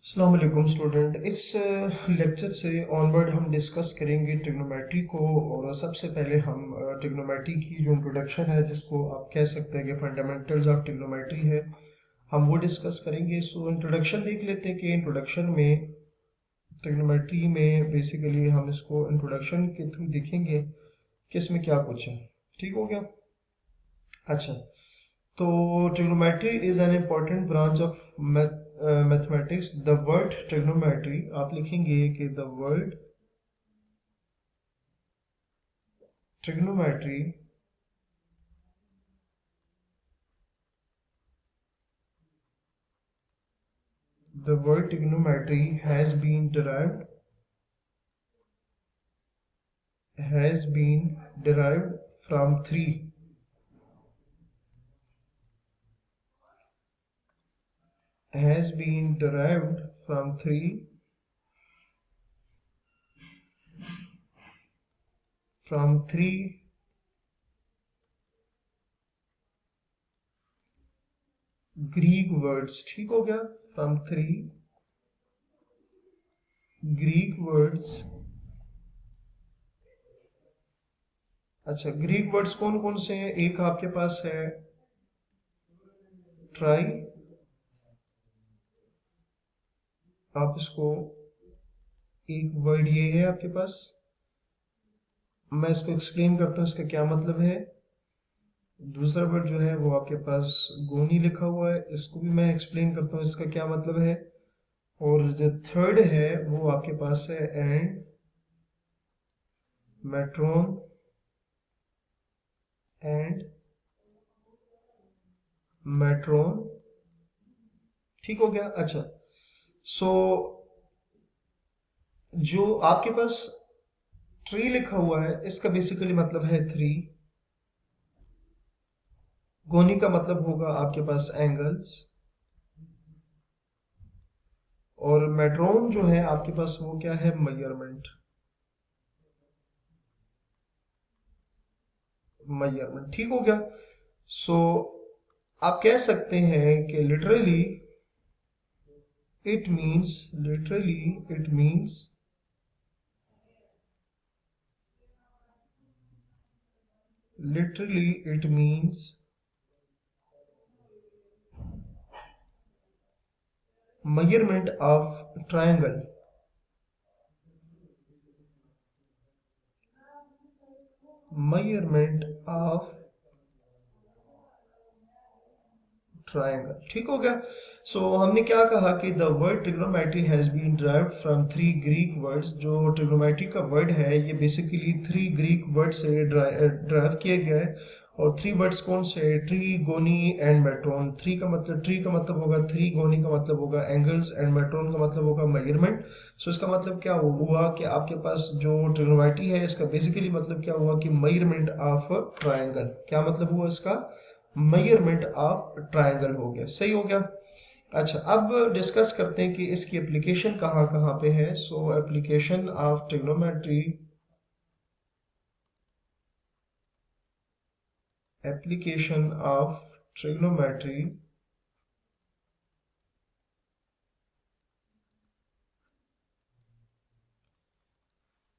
अस्सलाम वालेकुम स्टूडेंट। इस लेक्चर से ऑनवर्ड हम डिस्कस करेंगे ट्रिग्नोमेट्री को। और सबसे पहले हम ट्रिग्नोमेट्री की जो इंट्रोडक्शन है, जिसको आप कह सकते हैं कि फंडामेंटल्स ऑफ ट्रिग्नोमेट्री है, हम वो डिस्कस करेंगे। सो इंट्रोडक्शन देख लेते हैं कि इंट्रोडक्शन में ट्रिग्नोमेट्री में बेसिकली हम इसको इंट्रोडक्शन के थ्रू देखेंगे कि इसमें क्या कुछ है। ठीक हो गया। अच्छा, तो trigonometry is an important branch of mathematics. The word trigonometry आप लिखेंगे कि the word trigonometry the word trigonometry has been derived from three has been derived from three Greek words। ठीक हो गया। from three Greek words। अच्छा, Greek words कौन कौन से हैं? एक आपके पास है ट्राई, आप इसको एक वर्ड ये है आपके पास, मैं इसको एक्सप्लेन करता हूँ इसका क्या मतलब है। दूसरा वर्ड जो है वो आपके पास गोनी लिखा हुआ है, इसको भी मैं एक्सप्लेन करता हूँ इसका क्या मतलब है। और जो थर्ड है वो आपके पास है एंड मेट्रोन एंड मेट्रोन। ठीक हो गया। अच्छा, सो जो आपके पास ट्री लिखा हुआ है इसका बेसिकली मतलब है थ्री। गोनी का मतलब होगा आपके पास एंगल्स। और मेट्रोन जो है आपके पास वो क्या है? मेजरमेंट। मेजरमेंट। ठीक हो गया। सो आप कह सकते हैं कि it means literally it means measurement of triangle। measurement of triangle. ठीक हो गया। सो हमने क्या कहा कि the word trigonometry has been derived from three Greek words. जो ट्रिग्नोमेट्री का वर्ड है ये बेसिकली थ्री ग्रीक वर्ड से डिराइव किया गया है। और थ्री वर्ड्स कौन से? ट्री, गोनी एंड मेट्रोन। ट्री का मतलब होगा थ्री, गोनी का मतलब होगा एंगल्स एंड मेट्रोन का मतलब होगा मेजरमेंट। सो इसका मतलब क्या हुआ कि आपके पास जो ट्रिग्नोमेट्री है इसका बेसिकली मतलब क्या हुआ कि मेजरमेंट ऑफ ट्रायंगल। क्या मतलब हुआ इसका? मेजरमेंट ऑफ ट्रायंगल हो गया। सही हो गया। अच्छा, अब डिस्कस करते हैं कि इसकी एप्लीकेशन कहाँ कहाँ पे है। सो application of trigonometry application of trigonometry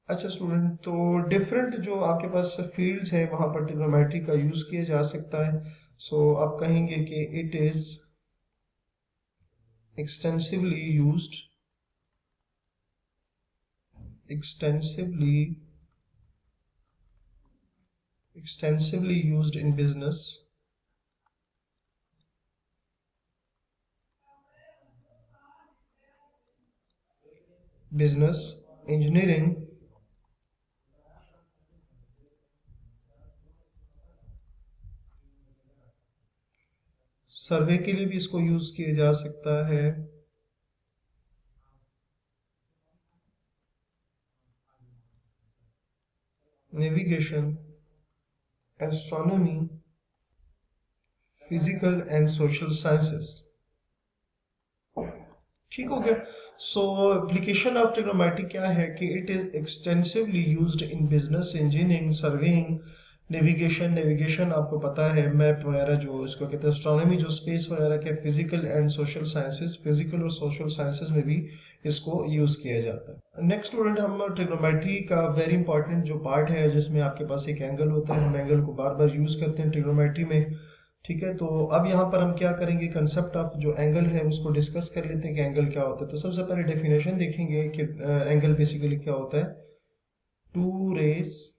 अच्छा स्टूडेंट, तो डिफरेंट जो आपके पास फील्ड्स है वहां पर ट्रिग्नोमेट्री का यूज किया जा सकता है। सो आप कहेंगे कि it is extensively used extensively extensively used in business engineering, सर्वे के लिए भी इसको यूज किया जा सकता है, navigation, astronomy, physical and social sciences. ठीक हो गया। सो एप्लीकेशन ऑफ ट्रिग्नोमेट्री क्या है कि it is extensively used in business, engineering, surveying navigation आपको पता है, मैप वगैरह जो इसको कहते हैं, एस्ट्रोनॉमी जो स्पेस वगैरह के, physical and social sciences, physical और सोशल साइंसेस में भी इसको यूज किया जाता है। नेक्स्ट स्टूडेंट, हम ट्रिग्नोमेट्री का वेरी इंपॉर्टेंट जो पार्ट है जिसमें आपके पास एक एंगल होता है, हम एंगल को बार बार यूज करते हैं ट्रिग्नोमेट्री में। ठीक है, तो अब यहाँ पर हम क्या करेंगे, कंसेप्ट ऑफ जो एंगल है उसको डिस्कस कर लेते हैं कि एंगल क्या होता है। तो सबसे पहले डेफिनेशन देखेंगे कि एंगल बेसिकली क्या होता है। Two rays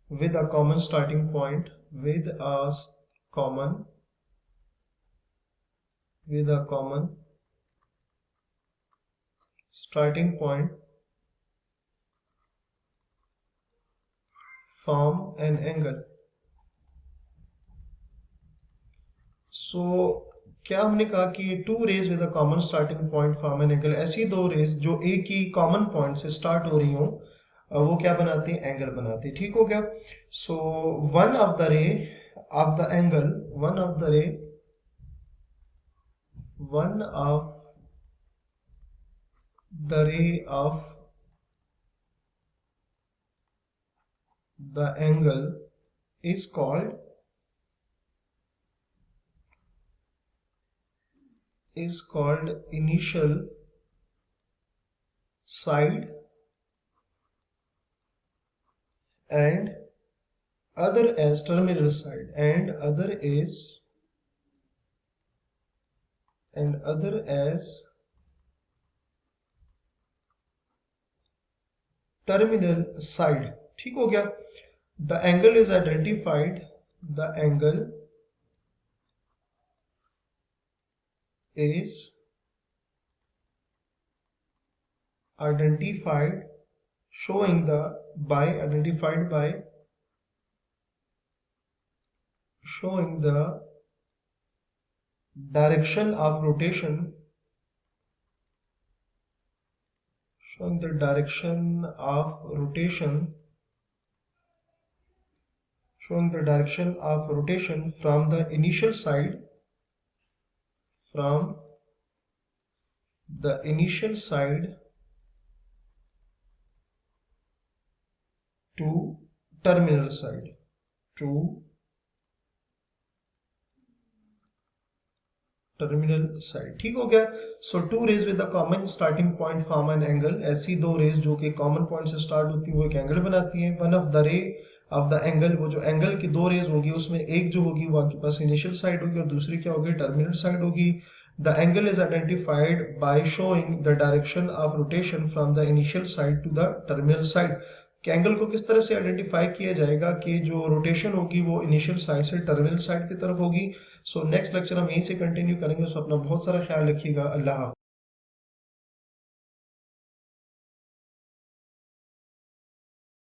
with a common starting point, with a common starting point form an angle। so क्या हमने कहा कि two rays with a common starting point form an angle, ऐसी दो रेज जो एक ही कॉमन पॉइंट से स्टार्ट हो रही हो, वो क्या बनाती है, एंगल बनाती है। ठीक हो गया। So one of the ray of the angle, one of the रे, one of the ray of the angle is called initial side and other as terminal side, and other as terminal side। ठीक हो गया। the angle is identified, the angle is identified showing the identified by showing the direction of rotation, showing the direction of rotation, showing the direction of rotation from the initial side, from the initial side to terminal side, to terminal side. ठीक हो गया। So two rays with the common starting point form an angle, ऐसी दो rays जो कि common point से start होती है वो एक एंगल बनाती है। One of the ray of the angle, वो जो एंगल की दो रेज होगी उसमें एक जो होगी वो आपके पास इनिशियल साइड होगी और दूसरी क्या होगी, टर्मिनल साइड होगी। The angle is identified by showing the direction of rotation from the initial side to the terminal side. कि एंगल को किस तरह से आइडेंटिफाई किया जाएगा कि जो रोटेशन होगी वो इनिशियल साइड से टर्मिनल साइड की तरफ होगी। सो नेक्स्ट लेक्चर हम यहीं से कंटिन्यू करेंगे। सो अपना बहुत सारा ख्याल रखिएगा। अल्लाह हाफ़िज़।